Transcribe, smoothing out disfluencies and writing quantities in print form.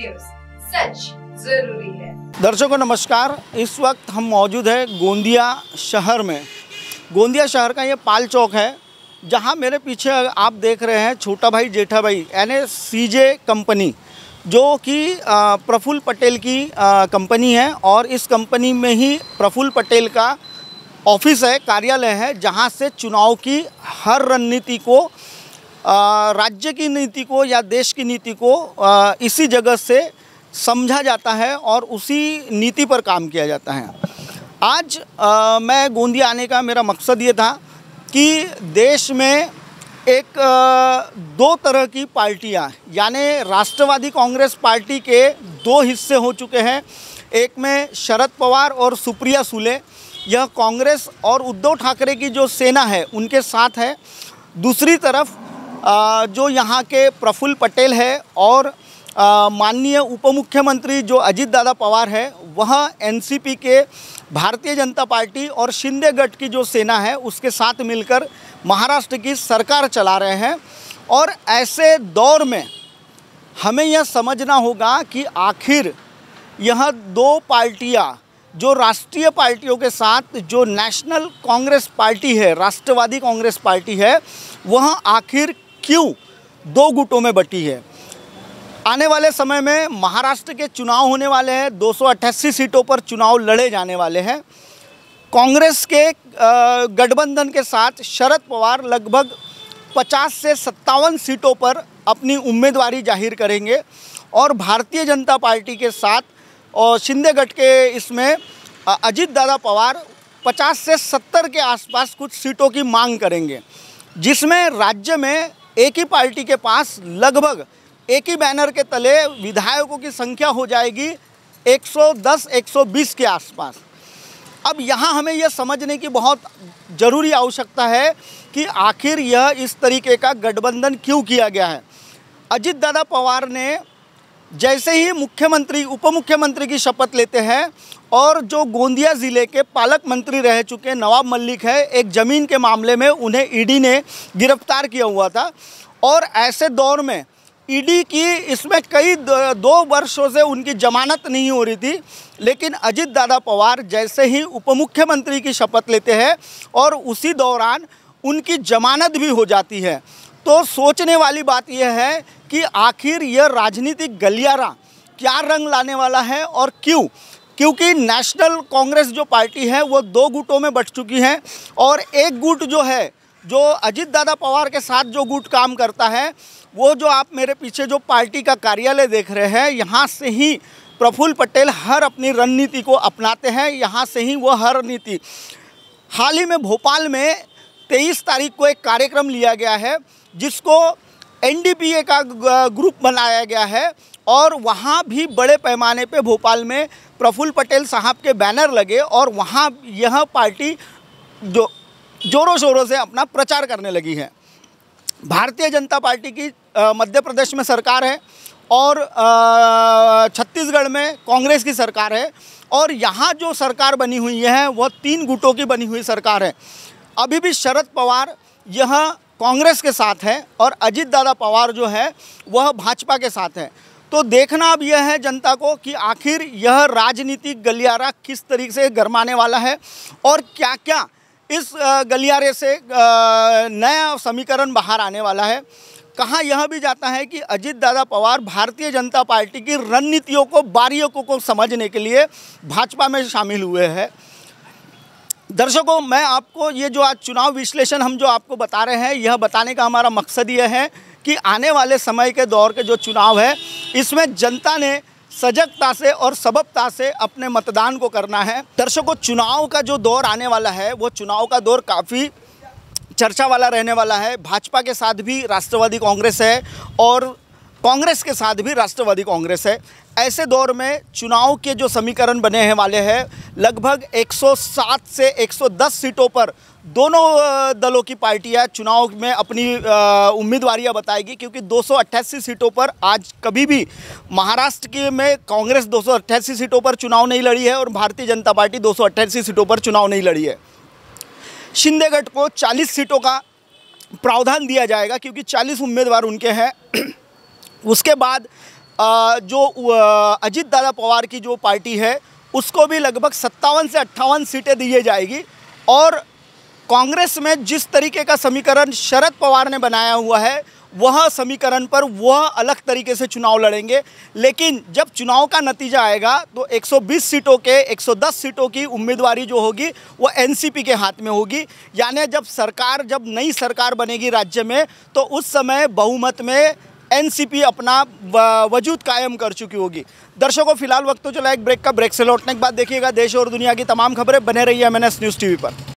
News, सच जरूरी है। दर्शकों नमस्कार। इस वक्त हम मौजूद है गोंदिया शहर में। गोंदिया शहर का ये पाल चौक है, जहां मेरे पीछे आप देख रहे हैं छोटा भाई जेठा भाई यानी सीजे कंपनी, जो कि प्रफुल्ल पटेल की कंपनी है। और इस कंपनी में ही प्रफुल्ल पटेल का ऑफिस है, कार्यालय है, जहां से चुनाव की हर रणनीति को, राज्य की नीति को या देश की नीति को इसी जगह से समझा जाता है और उसी नीति पर काम किया जाता है। आज मैं गोंदिया आने का मेरा मकसद ये था कि देश में एक दो तरह की पार्टियां, यानी राष्ट्रवादी कांग्रेस पार्टी के दो हिस्से हो चुके हैं। एक में शरद पवार और सुप्रिया सुले, यह कांग्रेस और उद्धव ठाकरे की जो सेना है उनके साथ है। दूसरी तरफ जो यहाँ के प्रफुल्ल पटेल है और माननीय उप मुख्यमंत्री जो अजित दादा पवार है, वह एनसीपी के भारतीय जनता पार्टी और शिंदे गठ की जो सेना है उसके साथ मिलकर महाराष्ट्र की सरकार चला रहे हैं। और ऐसे दौर में हमें यह समझना होगा कि आखिर यह दो पार्टियां, जो राष्ट्रीय पार्टियों के साथ जो नेशनल कांग्रेस पार्टी है, राष्ट्रवादी कांग्रेस पार्टी है, वह आखिर क्यों दो गुटों में बटी है। आने वाले समय में महाराष्ट्र के चुनाव होने वाले हैं, 288 सीटों पर चुनाव लड़े जाने वाले हैं। कांग्रेस के गठबंधन के साथ शरद पवार लगभग 50 से 57 सीटों पर अपनी उम्मीदवारी जाहिर करेंगे और भारतीय जनता पार्टी के साथ और शिंदे गठ के इसमें अजित दादा पवार 50 से 70 के आसपास कुछ सीटों की मांग करेंगे, जिसमें राज्य में एक ही पार्टी के पास लगभग एक ही बैनर के तले विधायकों की संख्या हो जाएगी 110-120 के आसपास। अब यहाँ हमें यह समझने की बहुत ज़रूरी आवश्यकता है कि आखिर यह इस तरीके का गठबंधन क्यों किया गया है। अजित दादा पवार ने जैसे ही मुख्यमंत्री उप मुख्यमंत्री की शपथ लेते हैं और जो गोंदिया ज़िले के पालक मंत्री रह चुके नवाब मलिक है, एक ज़मीन के मामले में उन्हें ईडी ने गिरफ्तार किया हुआ था। और ऐसे दौर में ईडी की इसमें कई 2 वर्षों से उनकी जमानत नहीं हो रही थी, लेकिन अजित दादा पवार जैसे ही उप मुख्यमंत्री की शपथ लेते हैं और उसी दौरान उनकी जमानत भी हो जाती है। तो सोचने वाली बात यह है कि आखिर यह राजनीतिक गलियारा क्या रंग लाने वाला है और क्यों। क्योंकि नेशनल कांग्रेस जो पार्टी है वो दो गुटों में बट चुकी है और एक गुट जो है, जो अजित दादा पवार के साथ जो गुट काम करता है, वो जो आप मेरे पीछे जो पार्टी का कार्यालय देख रहे हैं, यहाँ से ही प्रफुल्ल पटेल हर अपनी रणनीति को अपनाते हैं। यहाँ से ही वो हर नीति, हाल ही में भोपाल में 23 तारीख को एक कार्यक्रम लिया गया है जिसको एनडीपीए का ग्रुप बनाया गया है और वहाँ भी बड़े पैमाने पे भोपाल में प्रफुल्ल पटेल साहब के बैनर लगे और वहाँ यह पार्टी जो ज़ोरों शोरों से अपना प्रचार करने लगी है। भारतीय जनता पार्टी की मध्य प्रदेश में सरकार है और छत्तीसगढ़ में कांग्रेस की सरकार है और यहाँ जो सरकार बनी हुई है वह 3 गुटों की बनी हुई सरकार है। अभी भी शरद पवार यह कांग्रेस के साथ है और अजित दादा पवार जो है वह भाजपा के साथ है। तो देखना अब यह है जनता को कि आखिर यह राजनीतिक गलियारा किस तरीके से गरमाने वाला है और क्या क्या इस गलियारे से नया समीकरण बाहर आने वाला है। कहाँ यह भी जाता है कि अजित दादा पवार भारतीय जनता पार्टी की रणनीतियों को, बारीकियों को समझने के लिए भाजपा में शामिल हुए हैं। दर्शकों, मैं आपको ये जो आज चुनाव विश्लेषण हम जो आपको बता रहे हैं, यह बताने का हमारा मकसद यह है कि आने वाले समय के दौर के जो चुनाव है, इसमें जनता ने सजगता से और सबकता से अपने मतदान को करना है। दर्शकों, चुनाव का जो दौर आने वाला है वो चुनाव का दौर काफ़ी चर्चा वाला रहने वाला है। भाजपा के साथ भी राष्ट्रवादी कांग्रेस है और कांग्रेस के साथ भी राष्ट्रवादी कांग्रेस है। ऐसे दौर में चुनाव के जो समीकरण बने हैं वाले हैं, लगभग 107 से 110 सीटों पर दोनों दलों की पार्टियां चुनाव में अपनी उम्मीदवारियां बताएगी, क्योंकि 288 सीटों पर आज कभी भी महाराष्ट्र के में कांग्रेस 288 सीटों पर चुनाव नहीं लड़ी है और भारतीय जनता पार्टी 288 सीटों पर चुनाव नहीं लड़ी है। शिंदे गठ को 40 सीटों का प्रावधान दिया जाएगा क्योंकि 40 उम्मीदवार उनके हैं। उसके बाद जो अजीत दादा पवार की जो पार्टी है उसको भी लगभग 57 से 58 सीटें दी जाएगी। और कांग्रेस में जिस तरीके का समीकरण शरद पवार ने बनाया हुआ है वह समीकरण पर वह अलग तरीके से चुनाव लड़ेंगे। लेकिन जब चुनाव का नतीजा आएगा तो 120 सीटों के 110 सीटों की उम्मीदवारी जो होगी वो एनसीपी के हाथ में होगी। यानी जब नई सरकार बनेगी राज्य में तो उस समय बहुमत में एनसीपी अपना वजूद कायम कर चुकी होगी। दर्शकों, फिलहाल वक्त तो चला एक ब्रेक का। ब्रेक से लौटने के बाद देखिएगा देश और दुनिया की तमाम खबरें। बने रहिए MNS न्यूज़ टीवी पर।